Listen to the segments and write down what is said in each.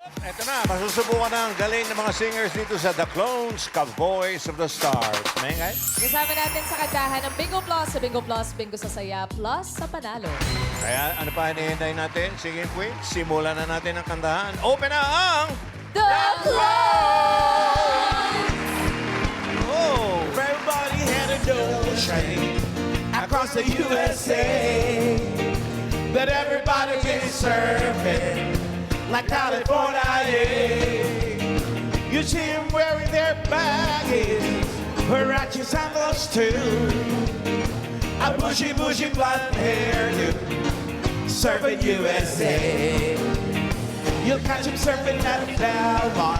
Ito na, masusubukan na ang galing ng mga singers dito sa The Clones, Ka-Voice of the Stars. Mengay? Kasama natin sa kantahan ng Bingo Plus, sa Bingo Plus, Bingo sa Saya, Plus sa Panalo. Kaya ano pa hinihintay natin? Sige, Queen, simulan na natin ang kantahan. Open na ang... The Clones! Oh! Everybody had a notion across the USA that everybody is surfing like California. You see them wearing their baggies, Huarache sandals too, a bushy blonde hairdo, surfing USA. You'll catch them surfing at Del Mar,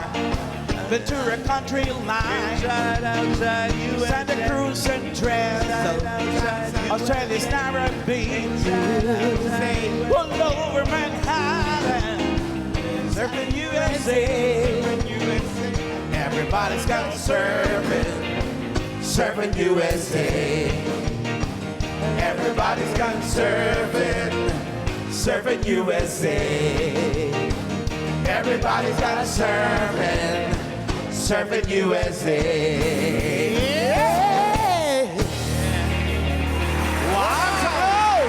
Ventura Country Line, Outside USA. Santa Cruz and Dresden, Australia's Narrabeen, all over Manhattan, surfing USA. Everybody's got surfing, surfing USA. Everybody's got surfing, surfing USA. Everybody's got surfing, surfing USA. Wow!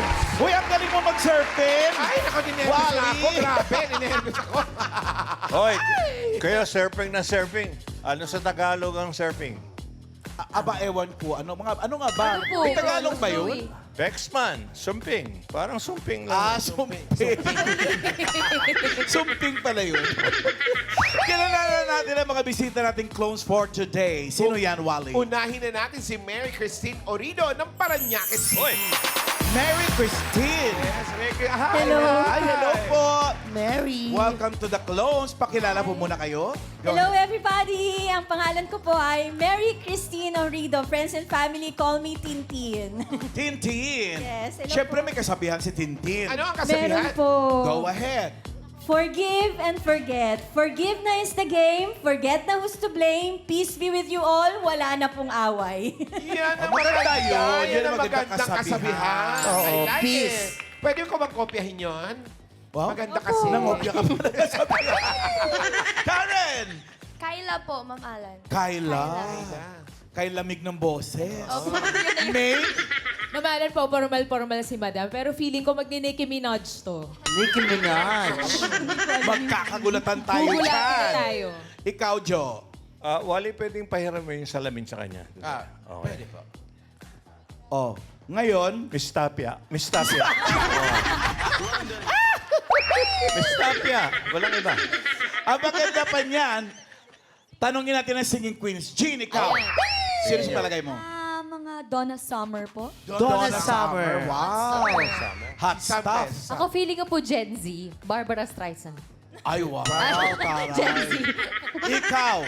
Uy, ang galing mo mag-surfing! Ay, naku, ninervous na ako. Grabe, ninervous ako. Hoy, kaya surfing na surfing. Ano sa Tagalog ang surfing? Aba, ewan ko. Ano nga ba? Ano po? May Tagalog ba yun? Bexman, sumping. Parang sumping lang. Ah, sumping. Sumping pala yun. Kilala natin ang mga bisita nating clones for today. Sino yan, Wally? Unahin na natin si Mary Christine Orido ng Parañaque City. Hoy! Mary Christine. Yes, Mary. Hi. Hello. Ay, hello po. Mary. Welcome to the clones. Pakilala po muna kayo. Go Hello ahead. everybody! Ang pangalan ko po ay Mary Christine Orido. Friends and family call me Tintin. Tintin. Yes, hello Siyempre po. may kasabihan si Tintin. Ano ang Meron kasabihan? po. Go ahead. Forgive and forget. Forgiveness is the game. Forget na who's to blame. Peace be with you all. Wala na pong away. Yan ang Maganda maganda yun. Yan Yan ang ang magandang magandang kasabihan. kasabihan. I Oo, like peace. it. Pwede ko bang kopyahin yun? Wow. Maganda Opo. kasi. Nangopya ka pa na kasabihan. Karen! Kyla po, Ma'am Alan. Kyla. Kyla. Kay lamig ng boses. Opo. May? Mamalan po, formal si Madam. Pero feeling ko magni-Nicki Minaj to. Nicki Minaj. Magkakagulatan tayo Gugulatin dyan. na tayo. Ikaw, Jo. Wally, pwedeng pahiram mo yung salamin sa kanya. Okay. po. Oh, ngayon, Miss Tapia. Miss Tapia. Miss Tapia. Walang iba. ang maganda pa niyan, tanongin natin ang singing queens. Jean, ikaw. Sino sa palagay mo? Mga Donna Summer po. Donna Summer. Wow. Hot stuff. Ako feeling ko po Gen Z, Barbara Streisand. Ay, wow. Taray. Gen Z. Ikaw,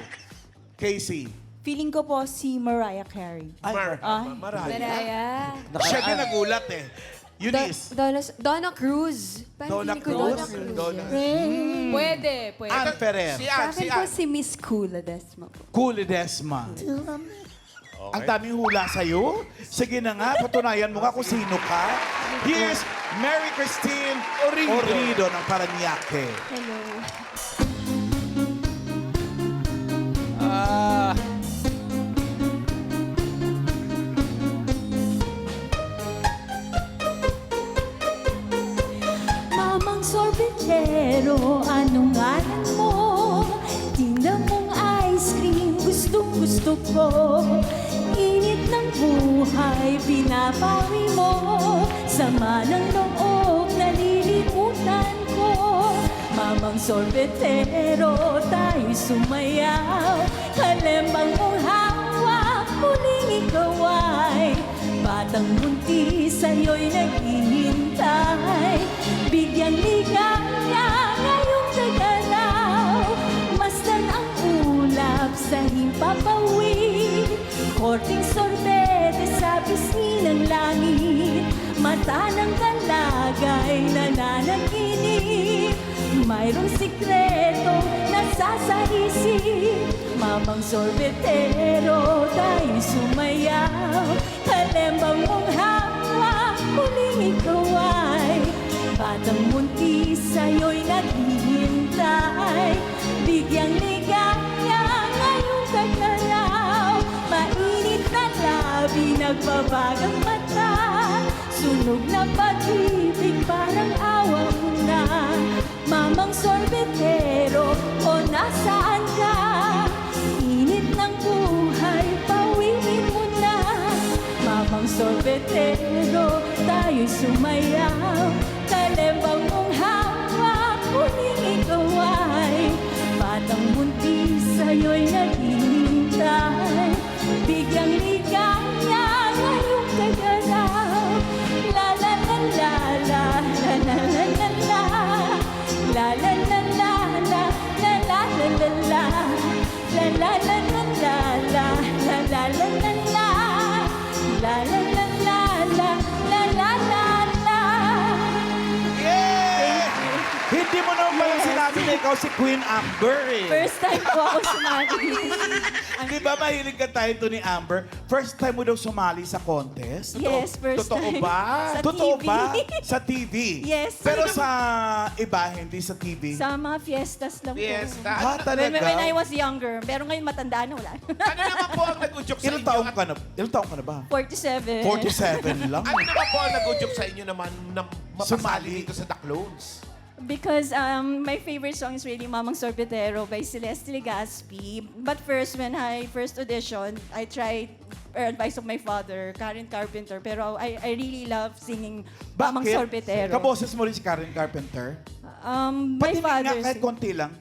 Casey. Feeling ko po si Mariah Carey. Ay, Marami. Maraya. siya din nagulat eh. Eunice. Donna Cruz. Donna Feeling ko Cruz. Donna Cruz. Donna. Pwede. Ann Ferrer. Si Ann, si Ann. si Miss Cool Ledesma po. Cool Desma. Ang daming hula sa'yo. Sige na nga, patunayan mo nga kung sino ka. Here's Mary Christine Orido ng Parañaque. Hello. Mamang sorbetero, anong ngalan mo? Tinda mong ice cream, gustong-gusto ko. Init ng buhay, binabawi mo. Sama ng loob, nalilimutan ko. Mamang sorbetero, tayo sumayaw. Kalembang mong hawak, muling ikaw ay batang buntis, sa'yo'y naghihintay. Bigyang ligaya ngayong tagalaw. Masdan ang ulap sa himpapawid. Korting sorbete sa pisngi ng langit. Mata ng kalagay nananaginip. Mayroong sikreto nasa sa isip. Mamang sorbetero, tayo sumayaw. Kalembang mong hawak, muling ikaw ay batang muntis, sa'yo'y naghihintay. buhay. Bigyang ligaya ngayong kagalaw. Mainit na labi, nagbabagang mata. Sunog na pag-ibig, parang awa mo na. Mamang sorbetero, o nasaan ka? Init ng buhay, pawiin mo na. Mamang sorbetero, tayo'y sumayaw. Kalembang mong hawak, huling ikaw ay batang buntis, sa'yo'y naghihintay. Bigyang ligaya ngayong kagalaw. La la la la la la la la la la. La la la la la la la la la la. La la la la la la la la la la la. La la la la la la la la la. Yeah! Hindi mo naman palang sinabi na ikaw si Queen Amber eh. First time po ako sumali. Di ba mahilig ka tayo to ni Amber? First time mo daw sumali sa contest? Yes, first Totoo time. ba? Sa Totoo TV. ba? Sa TV? Yes. Pero sa iba, hindi sa TV? Sa mga fiestas lang Fiesta. po. Ah, talaga? When I was younger. Pero ngayon matanda na, wala. Ano naman po ang nag-udyok sa Ilang inyo? taong ka na? Ilang taong ka na ba? 47. 47 lang? Ano naman po ang nag-udyok sa inyo naman na mapasali Sumali. dito sa The Clones? Because my favorite song is really Mamang Sorbetero by Celeste Legaspi. But first, when I first auditioned, I tried advice of my father, Karen Carpenter. Pero I really love singing Mamang Sorbetero. Kaboses mo rin si Karen Carpenter? My Pati father. nga kahit konti lang.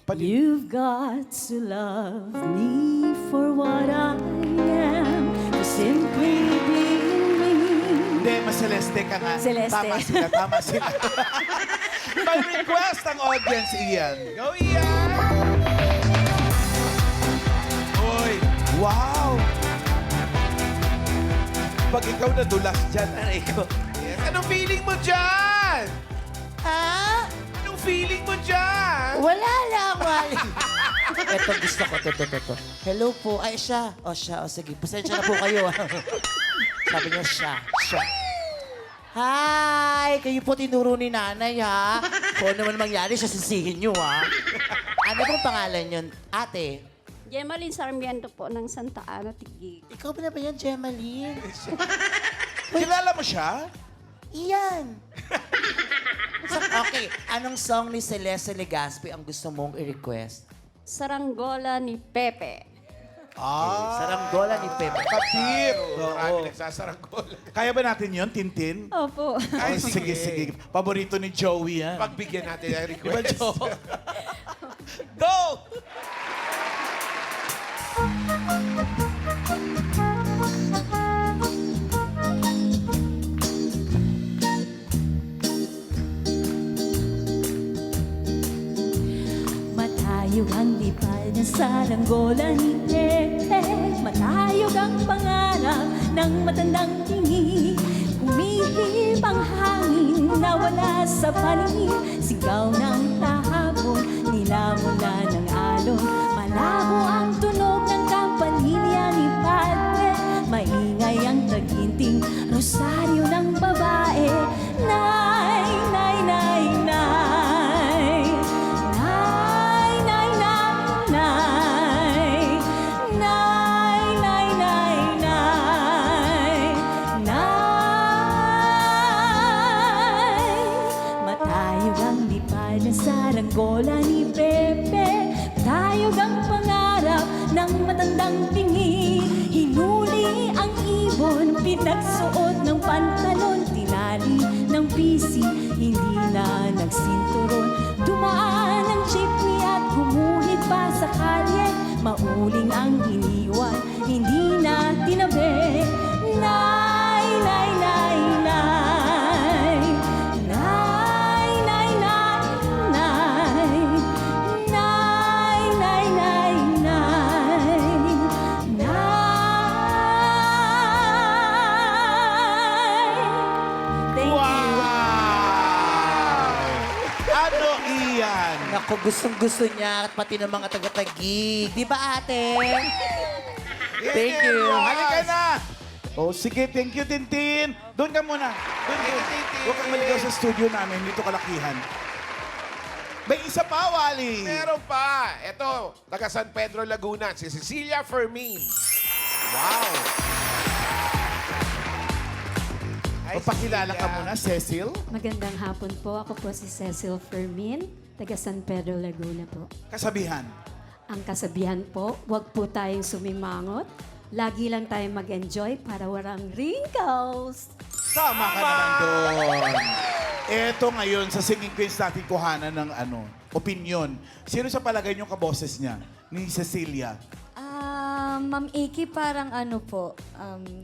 Pati. You've got to love me for what I am, for simply being me. Hindi, mas Celeste ka nga. Celeste. Tama sila, tama sila. May request ang audience, Ian. Go, Ian! Oy, wow! Pag ikaw nadulas dyan, aray ko. Yes. Anong feeling mo dyan? Ha? Anong feeling mo dyan? Wala lang, wala. Ito gusto ko, to. Hello po. Ay, siya. O, siya. O, sige. Pasensya na po kayo. Sabi niya, siya. Hi! Kayo po tinuro ni nanay, ha? Kung ano naman mangyari, siya sisihin niyo, ha? Ano pong pangalan yun? Ate? Gemaline Sarmiento po ng Santa Ana, Tigig. Ikaw ba na ba yan, Gemaline? Kilala mo siya? Iyan. Okay, anong song ni Celeste Legaspi ang gusto mong i-request? Saranggola ni Pepe. Saranggola ni Pepe. Kapit. Marami nagsasarangkol. Kaya ba natin yun, Tintin? Opo. Ay, sige. Paborito ni Joey yan. Pagbigyan natin ang Diba, request. Joe? Go! Matayog ang lipad ng saranggola ni Pepe. Matayog ang pangarap ng matandang tingi. Humihip ang hangin na wala sa paningin. Sigaw ng tahapon, nilamula ng alon. Malabo ang tunog ng kampanilya ni Padre. Maingay ang taginting rosaryo ng babae. Nay, nay, nay, nay. Nay, nay, nay, nay. Nay, nay, nay, nay. Nay. Matayog ang lipad ng saranggola ni Pepe. Matayog ang pangarap ng matandang pingi. Hinuli ang ibon, pinagsuot ng pantalon. Tinali ng pisi, hindi na nagsinturon. Dumaan ang jeepney at gumuhit pa sa kalye. Mauling ang iniwan, hindi na tinabi. Nay, nay, nay, nay. Nay, nay, nay, nay. Nay, nay, nay, nay. Nay. Thank you. Ano, Ian? Naku, gustong-gusto niya at pati ng mga taga-tagig. Di ba, ate? Thank you. Halika na! Oh, sige, thank you, Tintin. Doon ka muna. Doon ka. Huwag kang maligaw sa studio namin. Dito kalakihan. May isa pa, Wally. Meron pa. Ito, taga San Pedro, Laguna, si Cecilia Fermin. Wow. Hi, Pakilala ka Cecilia. muna, Cecil. Magandang hapon po. Ako po si Cecil Fermin, taga San Pedro, Laguna po. Kasabihan. Ang kasabihan po, huwag po tayong sumimangot. Lagi lang tayong mag-enjoy para walang wrinkles. Tama ka naman doon. Eto ngayon, sa Singing Queens natin kuhanan ng opinion. Sino sa palagay niyong kaboses niya? Ni Cecilia. Ma'am Iki, parang ano po,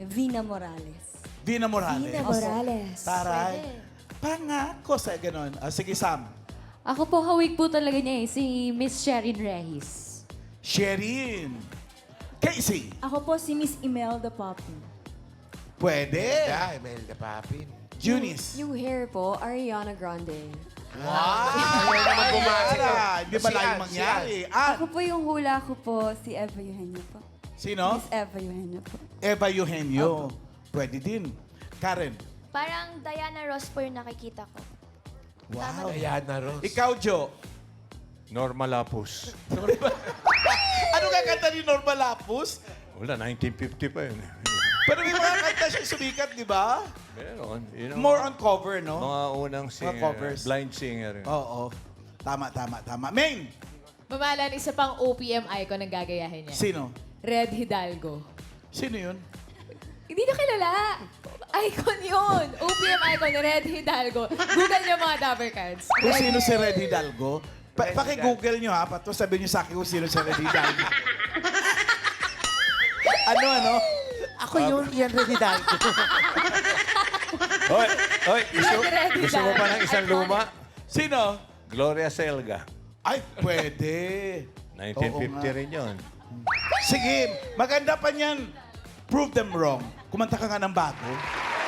Vina Morales. Vina Morales. Vina Morales. Taray. Parang nga ako sa ganon. Sige, Sam. Ako po, hawig po talaga niya si Miss Sherin Rehis. Sherin. Casey. Ako po si Miss Imelda Poppin. Pwede. Yeah, Imelda Papin. Eunice. Yung hair po, Ariana Grande. Ayaw naman bumasa. Hindi ba Si lang Ann, mangyari? At Ako po yung hula ko po, si Eva Eugenio po. sino? Miss Eva Eugenio po. Eva Eugenio. Pwede din. Karen. Parang Diana Ross po yung nakikita ko. Wow. Diana Ross. Ikaw, Jo. Norma Lapus. Ano ka kanta ni Norma Lapus? Wala, 1950 pa yun. Pero may mga kanta siya sumikat, di ba? Meron. Yun ang More on cover, no? mga unang singer. covers. Blind singer. Oo. Tama. Main. Mamalan, isa pang OPM icon ang gagayahin niya. Sino? Red Hidalgo. Sino yun? Hindi na kilala. Icon yun. OPM icon, Red Hidalgo. Google niyo mga Dapper Cards. Kung sino si Red Hidalgo, paki-google nyo ha, pato sabihin nyo sa akin kung sino si Red Hidalgo. ano? Ako yun, yan rin Hidalgo. Hoy, gusto mo pa ng isang luma? Sino? Gloria Selga. Ay, pwede. 1950 Oo nga. rin yun. Sige, maganda pa niyan. Prove them wrong. Kumanta ka nga ng bago.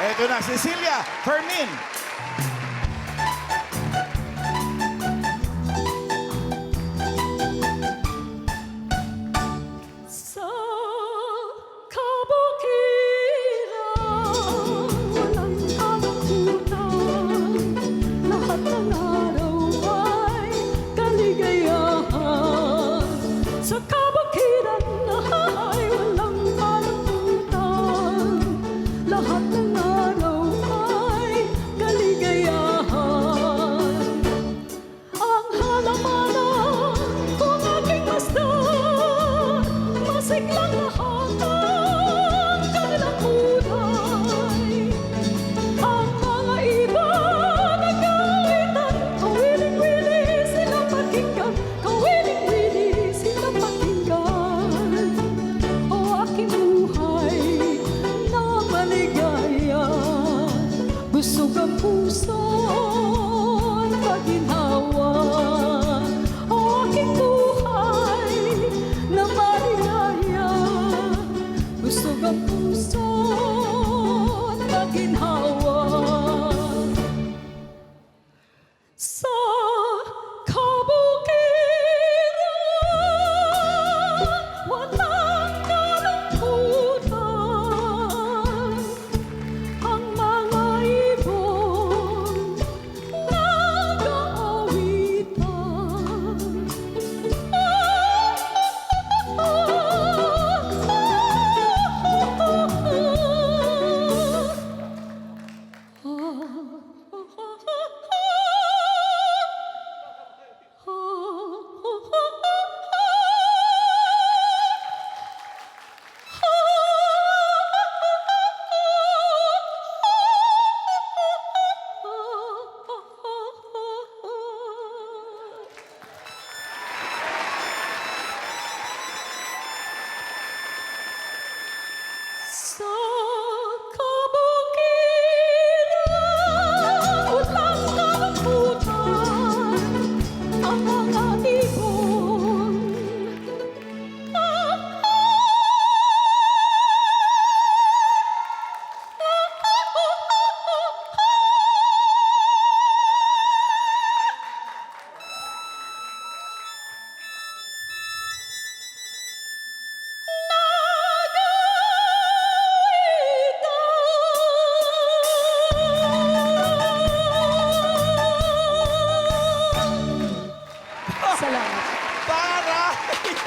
Eto na, Cecilia Fermin. Sa kabukiran, walang kalungkutan. Lahat ng araw ay kaligayahan. Sa kabukiran ay walang kalungkutan. Lahat ng araw ay kaligayahan.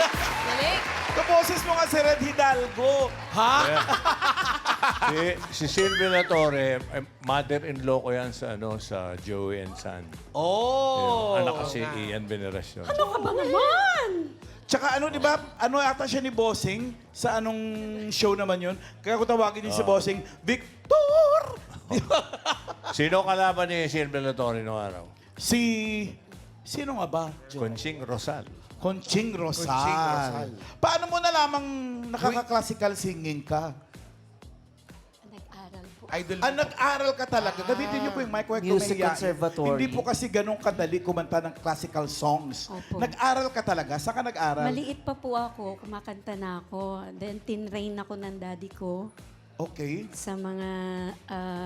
Galing. Kaboses mo nga si Red Hidalgo. Ha? Si Silvia La Torre, mother-in-law ko yan sa, sa Joey and Son. Oh. Anak kasi Ian Veneracion. Ano ka ba naman? Tsaka di ba, ata siya ni Bossing? Sa anong show naman yun? Kaya ko tawagin din si Bossing, Victor! Di ba? Sino kalaban ni Silvia La Torre noong araw? Sino nga ba? Conching Rosal. Conching Rosal. Conching Rosal. Paano mo nalamang nakaka-classical singing ka? Nag-aral po. Idol Nag-aral ka talaga. Gamitin niyo po yung mic. huwag Music kumahiya. Conservatory. Hindi po kasi ganun kadali kumanta ng classical songs. Opo. Nag-aral ka talaga. Saan ka nag-aral? Maliit pa po ako, kumakanta na ako. Then tinrain ako ng daddy ko Okay. sa mga,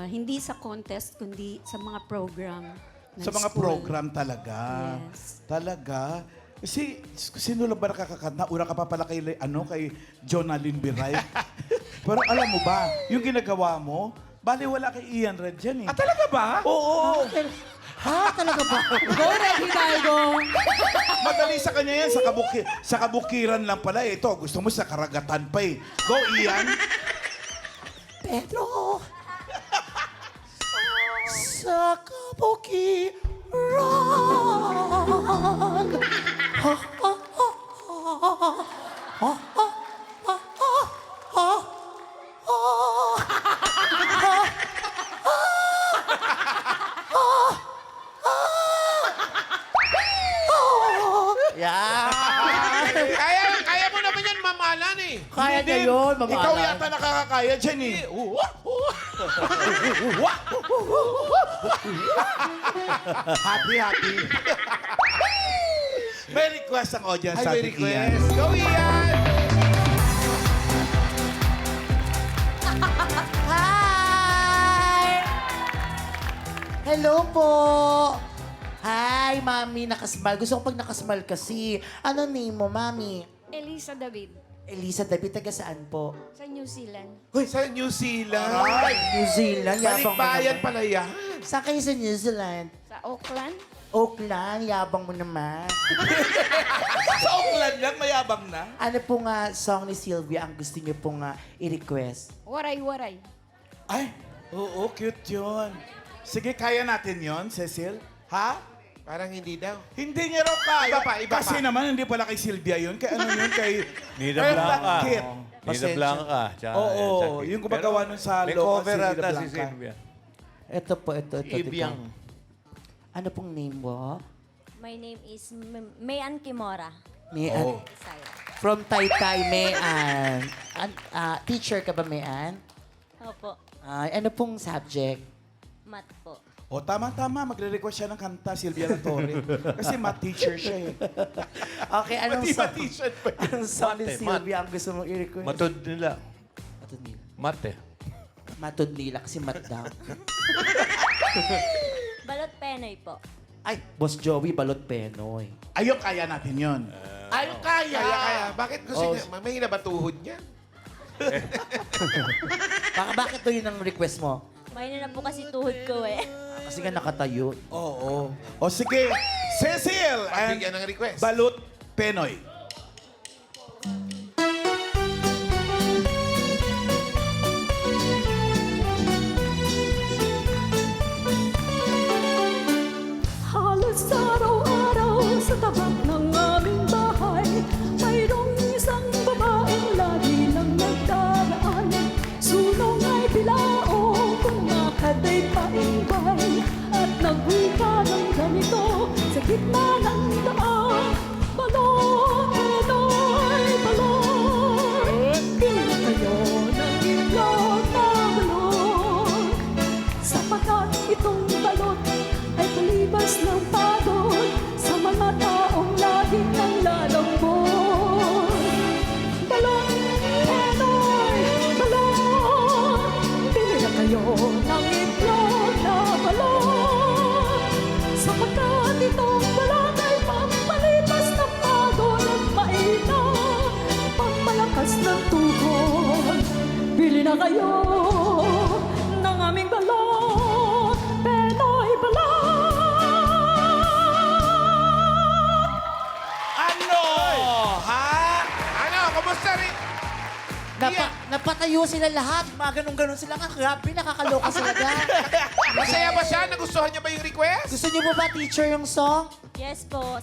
hindi sa contest, kundi sa mga program. ng Sa mga school. program talaga. Yes. Talaga. Kasi sino lang ba nakakakanta? Una ka pa pala kay Jonalyn Biray. Pero alam mo ba, yung ginagawa mo, bali wala kay Ian Red dyan eh. Talaga ba? Oo. Ha? Talaga ba? Go, Red Hidalgo. Madali sa kanya yan. Sa kabukiran lang pala eh. Ito, gusto mo sa karagatan pa eh. Go, Ian. Pedro! Sa kabukiran! Yeah! Kaya mo naman yan mamalan eh. Kaya niya yun, mamalan. Ikaw yata nakakakaya dyan eh. Happy, happy. May request ang audience Ay, sa may ating Ian. request. Go, Ian! Hi! Hello po! Hi, Mami. Nakasmal. Gusto ko pag nakasmal kasi. Ano name mo, Mami? Elisa David, Elisa David, taga saan po? sa New Zealand. Sa New Zealand. Ay, New Zealand. Yabang mo Balikbayan naman. pala yan. Saan kayo sa New Zealand? Sa Auckland, Auckland, yabang mo naman. Sa Auckland lang, mayabang na. Ano po nga song ni Sylvia ang gusto niyo pong i-request? waray-waray. Ay, oo, cute yun. Sige, kaya natin yon, Cecil? Ha? Parang hindi daw. Hindi niya raw kaya. Iba Kasi pa. naman, hindi pala kay Sylvia yun. Kay ano yun? Kay Nida Erland Blanca. Kit. Nida Pasensya. Blanca. Tsaka- Oo, tsaka- yung gumagawa nun sa May local cover si Nida ata si Blanca. Silvia. Ito po, ito. Ibiang. Ano pong name mo? My name is Mayan Kimora. Mayan. Bisaya. From Taytay, Mayan. Teacher ka ba, Mayan? Opo, Ay, ano pong subject? mat po. O, tama-tama. Magre-request siya ng kanta, Sylvia La Torre. Kasi math teacher siya eh. Okay, anong Pati song? t-shirt pa. Anong song ni Mate, Sylvia ang gusto mong i-request? Matod nila. Matod nila. Mate. Matod nila kasi mat daw. Balot Penoy po. Ay, Boss Joey, balot Penoy. Ayun, kaya natin yun. Ay, kaya! Kaya. Bakit gusto Oh. niya? Mahina ba tuhod niya? Bakit to yun ang request mo? Mahina na po kasi tuhod ko eh. Kasi nga nakatayo. Oo. O sige, Cecil and Bigyan ng request. Balut Penoy. Halos araw-araw sa tapat ng aming bahay mayroong isang babaeng lagi lang nagdaraan. Sulong ay bilao, kumakad ay paimbay at nagwika ng ganito sa gitna ng daan. Balon, Penoy, balon, pili kayo ng itlog na balon. Sapagkat itong balot ay palibas ng pagod sa mga taong laging nang lalambot. Balon, Penoy, balon, bili na kayo ng itlog na balon. Sapagkat itong balon ay pampalipas ng pagod at mainam, pampalakas ng tuhod. Bili na kayo ng aming balon, Penoy balon! Ano? Ha? Kamusta rin? Napatayo sila lahat. Mga ganun-ganun sila nga. Grabe, nakakaloka sila dyan. Masaya ba siya? Nagustuhan niya ba yung request? Gusto niyo po ba, teacher, yung song? Yes po.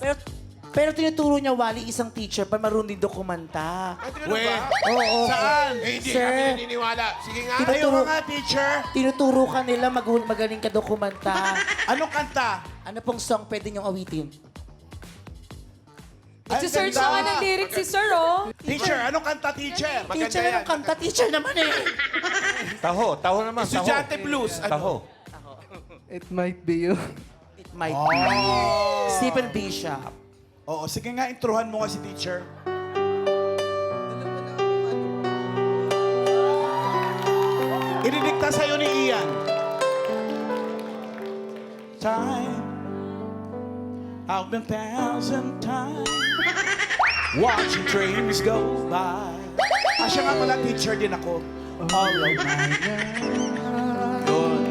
Pero tinuturo niya, Wally, isang teacher pa marunong din dokumenta. Ay, tinanong Wait. ba? Oo. Saan? Eh, hindi Sir. kami naniniwala. Sige nga. Tayo nga, teacher. Tinuturo ka nila magaling ka dokumenta. Anong kanta? Ano pong song pwede niyong awitin? Nagsisearch na nga ng lyrics si Sir, oh. Teacher, anong kanta, teacher? Maganda Teacher, yan. anong kanta? Teacher naman eh. Taho naman, taho. Estudyante blues. Taho. It might be you. It might be. Stephen Bishop. Oo, sige nga, intruhan mo nga si teacher. Ididikta sa'yo ni Ian. Time, I've been 1,000 times watching trains go by. Siya nga pala, teacher din ako. All of my Good.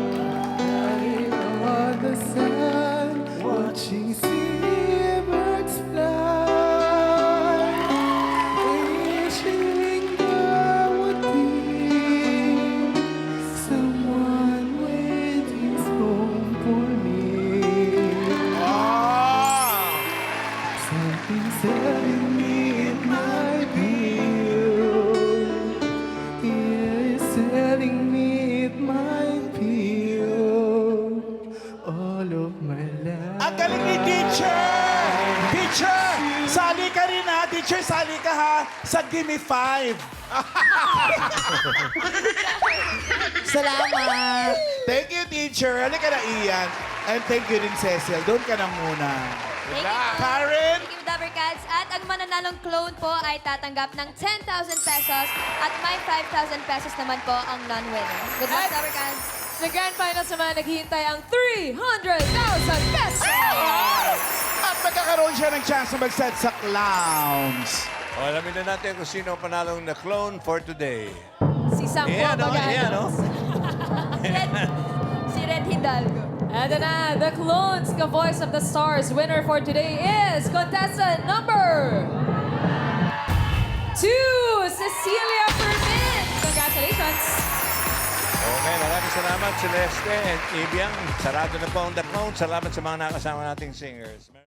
On the sun, watching seabirds fly. Wishing there would be someone waiting home for me. Something telling me it might be you. Yeah, it's telling me it might be you. All of my life. Ang galing ni teacher! Teacher, sali ka rin ha. Teacher, sali ka ha. Sa Gimme 5. Salamat. Thank you, teacher. Halika na, Ian. And thank you din, Cecil. Doon ka na muna. Thank you po. Karen! Thank you, Dabber Cats. At ang mananalong clone po ay tatanggap ng 10,000 pesos at may 5,000 pesos naman po ang non-winner. Good luck, At- Dabber Cats. Sa grand finals naman, naghihintay ang 300,000 pesos! At magkakaroon siya ng chance na mag-set sa clowns. O, alamin na natin kung sino ang panalong na clone for today. Si Sam Iyan, oh, Paganos. iyan, oh. Si Red Hidalgo. And na, the clones, the voice of the stars winner for today is contestant number 2, Cecilia Fermin. Congratulations! Okay, maraming salamat, Celeste and Ibiang. Sarado na po ang The Clone. Salamat sa mga nakasama nating singers.